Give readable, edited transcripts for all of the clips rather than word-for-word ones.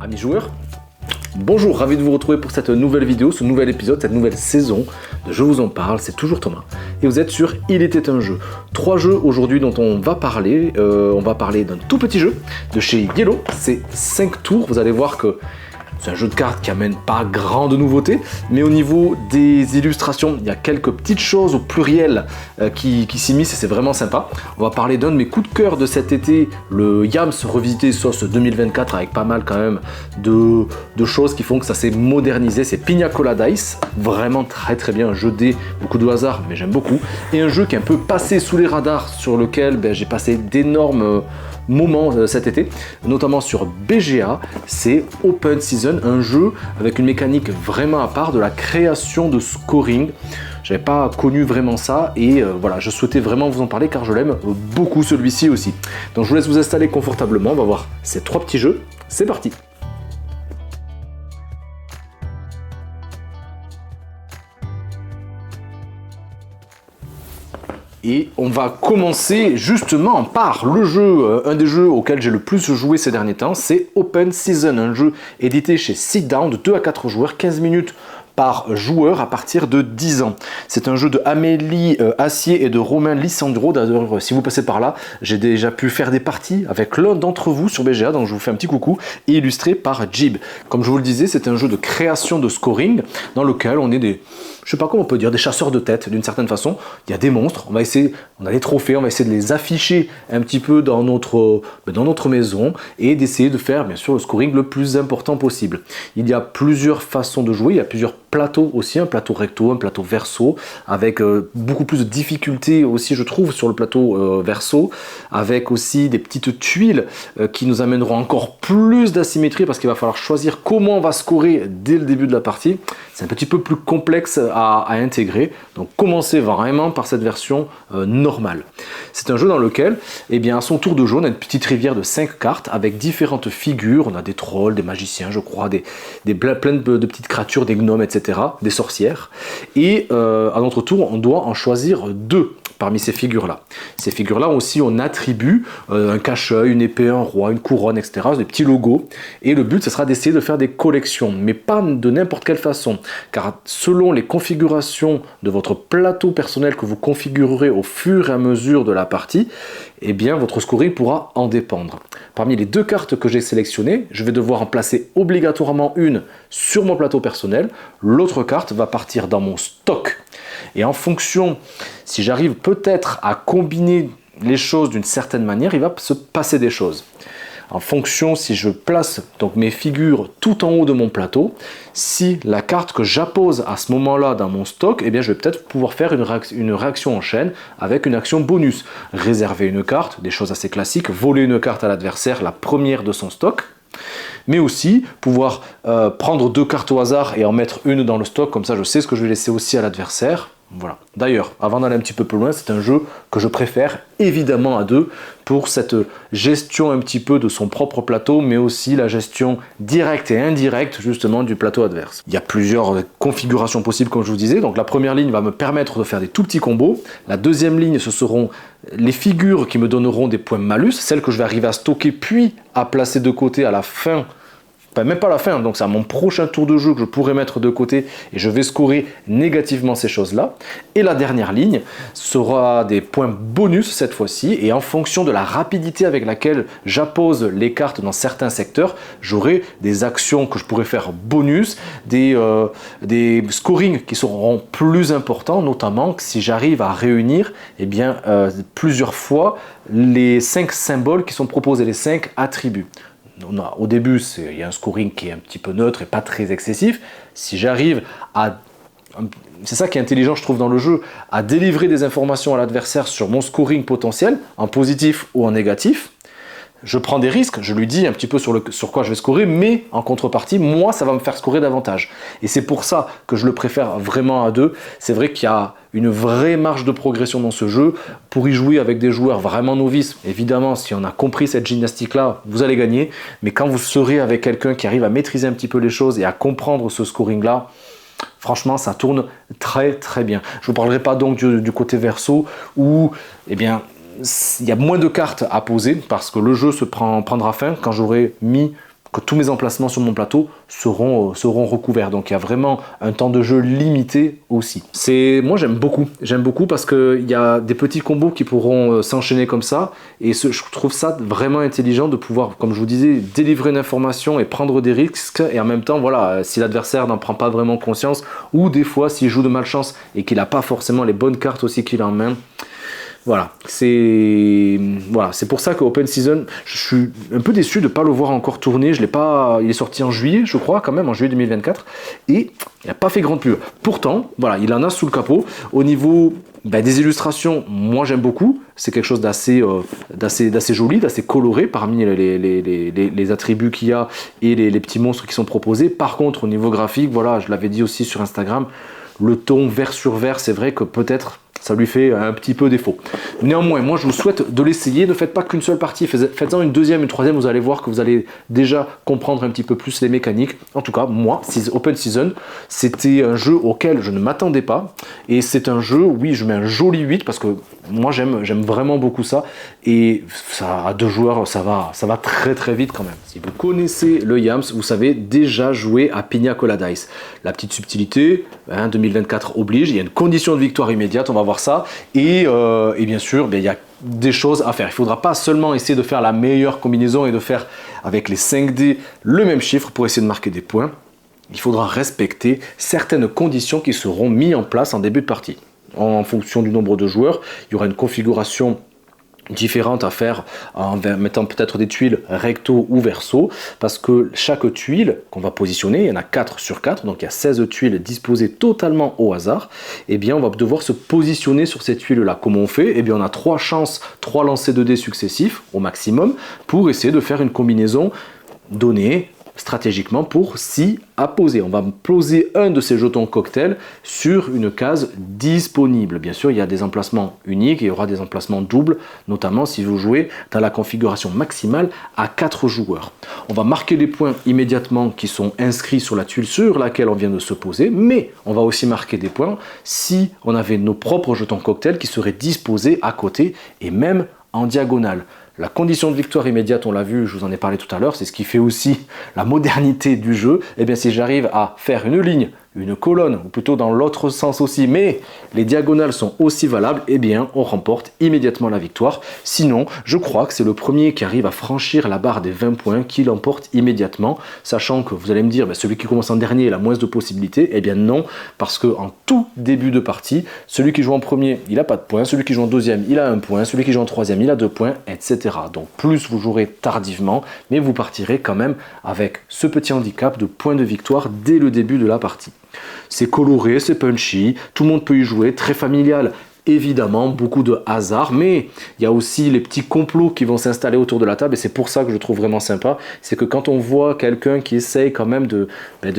Amis joueurs, bonjour, ravi de vous retrouver pour cette nouvelle vidéo, ce nouvel épisode, cette nouvelle saison de Je vous en parle, c'est toujours Thomas. Et vous êtes sur Il était un jeu. 3 jeux aujourd'hui dont on va parler d'un tout petit jeu de chez Yellow, c'est 5 tours, vous allez voir que c'est un jeu de cartes qui amène pas grande nouveauté, mais au niveau des illustrations, il y a quelques petites choses au pluriel qui s'immiscent et c'est vraiment sympa. On va parler d'un de mes coups de cœur de cet été, le Yams revisité sauce 2024 avec pas mal quand même de choses qui font que ça s'est modernisé. C'est Pina Colada Dice, vraiment très bien, un jeu dé, beaucoup de hasard, mais j'aime beaucoup. Et un jeu qui est un peu passé sous les radars, sur lequel j'ai passé d'énormes moments cet été, notamment sur BGA, c'est Open Season, un jeu avec une mécanique vraiment à part, de la création de scoring. J'avais pas connu vraiment ça et voilà, je souhaitais vraiment vous en parler car je l'aime beaucoup celui-ci aussi. Donc je vous laisse vous installer confortablement, on va voir ces 3 petits jeux, c'est parti. Et on va commencer justement par le jeu, un des jeux auxquels j'ai le plus joué ces derniers temps, c'est Open Season, un jeu édité chez Sit Down de 2 à 4 joueurs, 15 minutes par joueur à partir de 10 ans. C'est un jeu de Amélie Assier et de Romain Lissandro. D'ailleurs, si vous passez par là, j'ai déjà pu faire des parties avec l'un d'entre vous sur BGA, donc je vous fais un petit coucou, et illustré par Jib. Comme je vous le disais, c'est un jeu de création de scoring dans lequel on est je sais pas comment on peut dire, des chasseurs de tête d'une certaine façon. Il y a des monstres, on a des trophées, on va essayer de les afficher un petit peu dans notre maison et d'essayer de faire bien sûr le scoring le plus important possible. Il y a plusieurs façons de jouer, il y a plusieurs plateaux aussi, un plateau recto, un plateau verso, avec beaucoup plus de difficultés aussi je trouve sur le plateau verso, avec aussi des petites tuiles qui nous amèneront encore plus d'asymétrie parce qu'il va falloir choisir comment on va scorer dès le début de la partie. C'est un petit peu plus complexe à intégrer, donc commencez vraiment par cette version normale. C'est un jeu dans lequel, à son tour de jeu, on a une petite rivière de 5 cartes avec différentes figures, on a des trolls, des magiciens, je crois, plein de petites créatures, des gnomes, etc., des sorcières, et à notre tour, on doit en choisir 2 parmi ces figures-là. Ces figures-là aussi, on attribue un cache-œil, une épée, un roi, une couronne, etc., des petits logos, et le but, ce sera d'essayer de faire des collections, mais pas de n'importe quelle façon, car selon les configurations de votre plateau personnel que vous configurerez au fur et à mesure de la partie, votre scoring pourra en dépendre. Parmi les 2 cartes que j'ai sélectionnées, je vais devoir en placer obligatoirement une sur mon plateau personnel, l'autre carte va partir dans mon stock. Et en fonction, si j'arrive peut-être à combiner les choses d'une certaine manière, il va se passer des choses. En fonction, si je place donc mes figures tout en haut de mon plateau, si la carte que j'appose à ce moment-là dans mon stock, je vais peut-être pouvoir faire une réaction en chaîne avec une action bonus. Réserver une carte, des choses assez classiques, voler une carte à l'adversaire, la première de son stock, mais aussi pouvoir prendre 2 cartes au hasard et en mettre une dans le stock, comme ça je sais ce que je vais laisser aussi à l'adversaire. Voilà. D'ailleurs, avant d'aller un petit peu plus loin, c'est un jeu que je préfère évidemment à 2 pour cette gestion un petit peu de son propre plateau, mais aussi la gestion directe et indirecte justement du plateau adverse. Il y a plusieurs configurations possibles comme je vous disais, donc la première ligne va me permettre de faire des tout petits combos, la deuxième ligne ce seront les figures qui me donneront des points malus, celles que je vais arriver à stocker puis à placer de côté à la fin. Enfin, même pas la fin, donc c'est à mon prochain tour de jeu que je pourrai mettre de côté et je vais scorer négativement ces choses-là. Et la dernière ligne sera des points bonus cette fois-ci et en fonction de la rapidité avec laquelle j'appose les cartes dans certains secteurs, j'aurai des actions que je pourrai faire bonus, des scorings qui seront plus importants, notamment si j'arrive à réunir plusieurs fois les 5 symboles qui sont proposés, les 5 attributs. Au début, il y a un scoring qui est un petit peu neutre et pas très excessif. Si j'arrive à... C'est ça qui est intelligent, je trouve, dans le jeu, à délivrer des informations à l'adversaire sur mon scoring potentiel, en positif ou en négatif, je prends des risques, je lui dis un petit peu sur quoi je vais scorer, mais en contrepartie, moi, ça va me faire scorer davantage. Et c'est pour ça que je le préfère vraiment à 2. C'est vrai qu'il y a une vraie marge de progression dans ce jeu. Pour y jouer avec des joueurs vraiment novices, évidemment, si on a compris cette gymnastique-là, vous allez gagner. Mais quand vous serez avec quelqu'un qui arrive à maîtriser un petit peu les choses et à comprendre ce scoring-là, franchement, ça tourne très très bien. Je ne vous parlerai pas donc du côté verso où, il y a moins de cartes à poser parce que le jeu prendra fin quand j'aurai mis que tous mes emplacements sur mon plateau seront recouverts. Donc il y a vraiment un temps de jeu limité aussi. Moi j'aime beaucoup parce qu'il y a des petits combos qui pourront s'enchaîner comme ça, et je trouve ça vraiment intelligent de pouvoir, comme je vous disais, délivrer une information et prendre des risques, et en même temps, voilà, si l'adversaire n'en prend pas vraiment conscience, ou des fois s'il joue de malchance et qu'il n'a pas forcément les bonnes cartes aussi qu'il a en main. Voilà, c'est pour ça que Open Season, je suis un peu déçu de ne pas le voir encore tourner. Il est sorti en juillet, je crois, quand même, en juillet 2024, et il n'a pas fait grande pub. Pourtant, voilà, il en a sous le capot. Au niveau des illustrations, moi j'aime beaucoup. C'est quelque chose d'assez joli, d'assez coloré parmi les attributs qu'il y a et les petits monstres qui sont proposés. Par contre, au niveau graphique, voilà, je l'avais dit aussi sur Instagram, le ton vert sur vert, c'est vrai que peut-être ça lui fait un petit peu défaut. Néanmoins, moi je vous souhaite de l'essayer. Ne faites pas qu'une seule partie, faites-en une deuxième, une troisième, vous allez voir que vous allez déjà comprendre un petit peu plus les mécaniques. En tout cas, moi, Open Season, c'était un jeu auquel je ne m'attendais pas. Et c'est un jeu, oui, je mets un joli 8 parce que moi j'aime vraiment beaucoup ça. Et ça, à 2 joueurs, ça va très très vite quand même. Si vous connaissez le Yams, vous savez déjà jouer à Pina Colada Dice. La petite subtilité, 2024 oblige, il y a une condition de victoire immédiate, on va voir ça, et bien sûr, il y a des choses à faire. Il ne faudra pas seulement essayer de faire la meilleure combinaison et de faire avec les 5 dés le même chiffre pour essayer de marquer des points. Il faudra respecter certaines conditions qui seront mises en place en début de partie. En fonction du nombre de joueurs, il y aura une configuration différentes à faire en mettant peut-être des tuiles recto ou verso, parce que chaque tuile qu'on va positionner, il y en a 4 sur 4, donc il y a 16 tuiles disposées totalement au hasard, et bien on va devoir se positionner sur ces tuiles là. Comment on fait? Et bien on a 3 chances, 3 lancers de dés successifs au maximum pour essayer de faire une combinaison donnée stratégiquement pour s'y apposer. On va poser un de ces jetons cocktail sur une case disponible. Bien sûr, il y a des emplacements uniques et il y aura des emplacements doubles, notamment si vous jouez dans la configuration maximale à 4 joueurs. On va marquer les points immédiatement qui sont inscrits sur la tuile sur laquelle on vient de se poser, mais on va aussi marquer des points si on avait nos propres jetons cocktail qui seraient disposés à côté et même en diagonale. La condition de victoire immédiate, on l'a vu, je vous en ai parlé tout à l'heure, c'est ce qui fait aussi la modernité du jeu. Et bien si j'arrive à faire une ligne, une colonne, ou plutôt dans l'autre sens aussi, mais les diagonales sont aussi valables, et bien on remporte immédiatement la victoire. Sinon, je crois que c'est le premier qui arrive à franchir la barre des 20 points qui l'emporte immédiatement, sachant que vous allez me dire, celui qui commence en dernier a moins de possibilités. Eh bien non, parce qu'en tout début de partie, celui qui joue en premier, il n'a pas de points, celui qui joue en deuxième, il a 1 point, celui qui joue en troisième, il a 2 points, etc. Donc plus vous jouerez tardivement, mais vous partirez quand même avec ce petit handicap de points de victoire dès le début de la partie. C'est coloré, c'est punchy, tout le monde peut y jouer, très familial. Évidemment, beaucoup de hasard, mais il y a aussi les petits complots qui vont s'installer autour de la table, et c'est pour ça que je trouve vraiment sympa, c'est que quand on voit quelqu'un qui essaye quand même de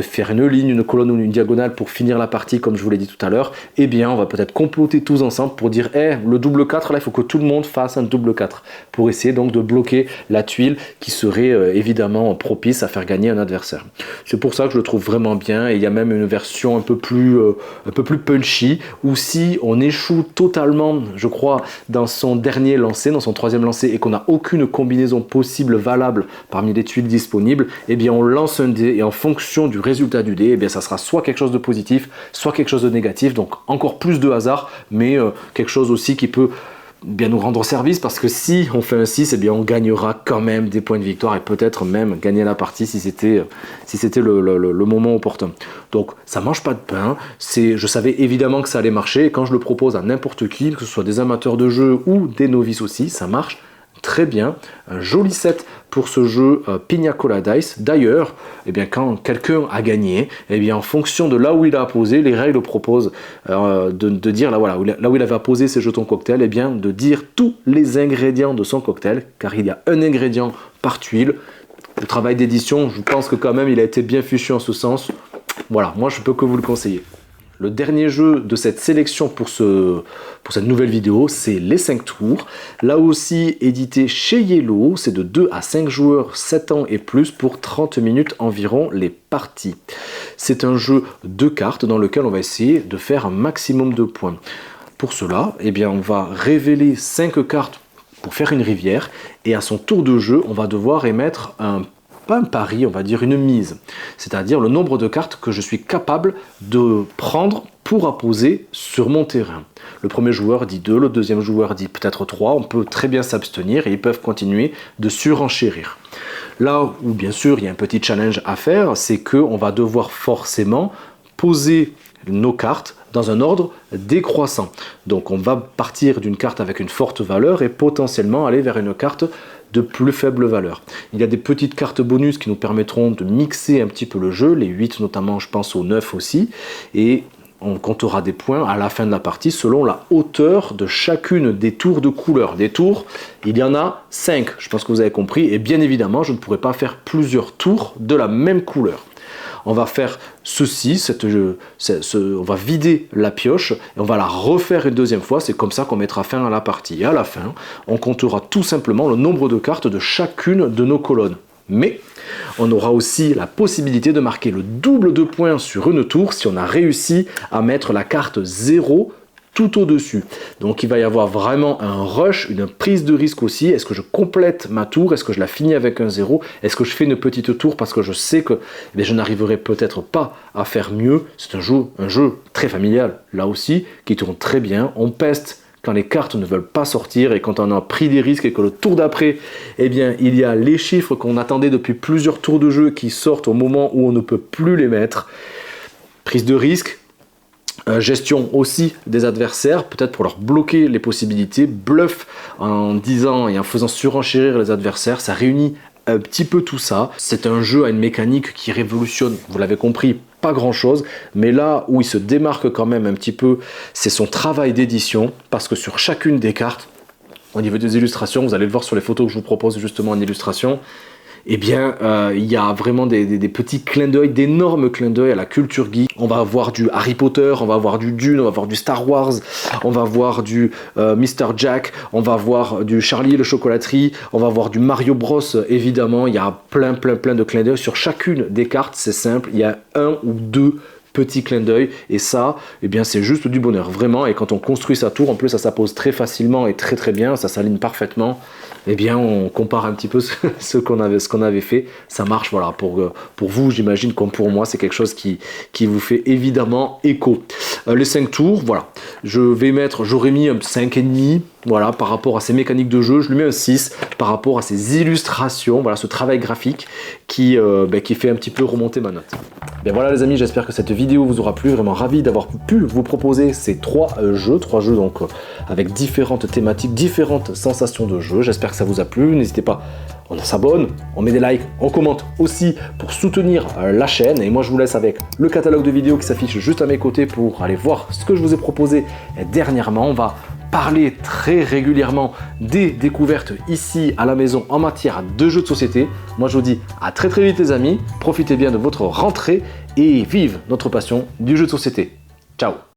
faire une ligne, une colonne ou une diagonale pour finir la partie, comme je vous l'ai dit tout à l'heure, eh bien on va peut-être comploter tous ensemble pour dire le double 4, là il faut que tout le monde fasse un double 4, pour essayer donc de bloquer la tuile qui serait évidemment propice à faire gagner un adversaire. C'est pour ça que je le trouve vraiment bien, et il y a même une version un peu plus punchy, où si on échoue totalement, je crois, dans son dernier lancer, dans son 3e lancer, et qu'on n'a aucune combinaison possible valable parmi les tuiles disponibles, eh bien on lance un dé, et en fonction du résultat du dé, eh bien ça sera soit quelque chose de positif, soit quelque chose de négatif, donc encore plus de hasard, mais quelque chose aussi qui peut bien nous rendre service, parce que si on fait un 6, eh bien on gagnera quand même des points de victoire, et peut-être même gagner la partie si c'était le moment opportun. Donc ça mange pas de pain, je savais évidemment que ça allait marcher, et quand je le propose à n'importe qui, que ce soit des amateurs de jeu ou des novices aussi, ça marche très bien. Un joli set pour ce jeu Pina Colada Dice. D'ailleurs, eh bien, quand quelqu'un a gagné, eh bien, en fonction de là où il a posé, les règles proposent de dire là où il avait posé ses jetons cocktail, eh bien, de dire tous les ingrédients de son cocktail, car il y a un ingrédient par tuile. Le travail d'édition, je pense que quand même il a été bien fichu en ce sens. Voilà, moi je peux que vous le conseiller. Le dernier jeu de cette sélection pour cette nouvelle vidéo, c'est les 5 tours. Là aussi, édité chez Yellow, c'est de 2 à 5 joueurs, 7 ans et plus, pour 30 minutes environ les parties. C'est un jeu de cartes dans lequel on va essayer de faire un maximum de points. Pour cela, eh bien, on va révéler 5 cartes pour faire une rivière, et à son tour de jeu, on va devoir émettre un pas un pari, on va dire une mise. C'est-à-dire le nombre de cartes que je suis capable de prendre pour apposer sur mon terrain. Le premier joueur dit 2, le deuxième joueur dit peut-être 3, on peut très bien s'abstenir et ils peuvent continuer de surenchérir. Là où bien sûr il y a un petit challenge à faire, c'est qu'on va devoir forcément poser nos cartes dans un ordre décroissant. Donc on va partir d'une carte avec une forte valeur et potentiellement aller vers une carte de plus faible valeur. Il y a des petites cartes bonus qui nous permettront de mixer un petit peu le jeu, les 8 notamment, je pense aux 9 aussi, et on comptera des points à la fin de la partie selon la hauteur de chacune des tours de couleur. Des tours, il y en a 5, je pense que vous avez compris, et bien évidemment, je ne pourrai pas faire plusieurs tours de la même couleur. On va faire ceci, on va vider la pioche et on va la refaire une deuxième fois. C'est comme ça qu'on mettra fin à la partie. Et à la fin, on comptera tout simplement le nombre de cartes de chacune de nos colonnes. Mais on aura aussi la possibilité de marquer le double de points sur une tour si on a réussi à mettre la carte 0 tout au-dessus. Donc il va y avoir vraiment un rush, une prise de risque aussi. Est-ce que je complète ma tour? Est-ce que je la finis avec un 0? Est-ce que je fais une petite tour parce que je sais que je n'arriverai peut-être pas à faire mieux? C'est un jeu très familial, là aussi, qui tourne très bien. On peste quand les cartes ne veulent pas sortir et quand on a pris des risques et que le tour d'après, il y a les chiffres qu'on attendait depuis plusieurs tours de jeu qui sortent au moment où on ne peut plus les mettre. Prise de risque. Gestion aussi des adversaires, peut-être pour leur bloquer les possibilités, bluff en disant et en faisant surenchérir les adversaires, ça réunit un petit peu tout ça. C'est un jeu à une mécanique qui révolutionne, vous l'avez compris, pas grand chose, mais là où il se démarque quand même un petit peu, c'est son travail d'édition, parce que sur chacune des cartes, au niveau des illustrations, vous allez le voir sur les photos que je vous propose justement en illustration, il y a vraiment des petits clins d'œil, d'énormes clins d'œil à la culture geek. On va avoir du Harry Potter, on va avoir du Dune, on va avoir du Star Wars, on va avoir du Mr. Jack, on va avoir du Charlie et le Chocolaterie, on va avoir du Mario Bros évidemment. Il y a plein de clins d'œil sur chacune des cartes, c'est simple, il y a un ou deux petits clins d'œil et ça, c'est juste du bonheur, vraiment. Et quand on construit sa tour, en plus ça s'appose très facilement et très bien, ça s'aligne parfaitement. On compare un petit peu ce qu'on avait fait. Ça marche, voilà, pour vous, j'imagine, comme pour moi, c'est quelque chose qui vous fait évidemment écho. Les 5 tours, voilà. J'aurais mis un 5,5, voilà, par rapport à ces mécaniques de jeu. Je lui mets un 6 par rapport à ces illustrations, voilà, ce travail graphique qui fait un petit peu remonter ma note. Voilà les amis, j'espère que cette vidéo vous aura plu, vraiment ravi d'avoir pu vous proposer ces 3 jeux donc avec différentes thématiques, différentes sensations de jeu. J'espère que ça vous a plu, n'hésitez pas, on s'abonne, on met des likes, on commente aussi pour soutenir la chaîne. Et moi je vous laisse avec le catalogue de vidéos qui s'affiche juste à mes côtés pour aller voir ce que je vous ai proposé dernièrement. On va parler très régulièrement des découvertes ici à la maison en matière de jeux de société. Moi je vous dis à très vite les amis, profitez bien de votre rentrée et vive notre passion du jeu de société. Ciao!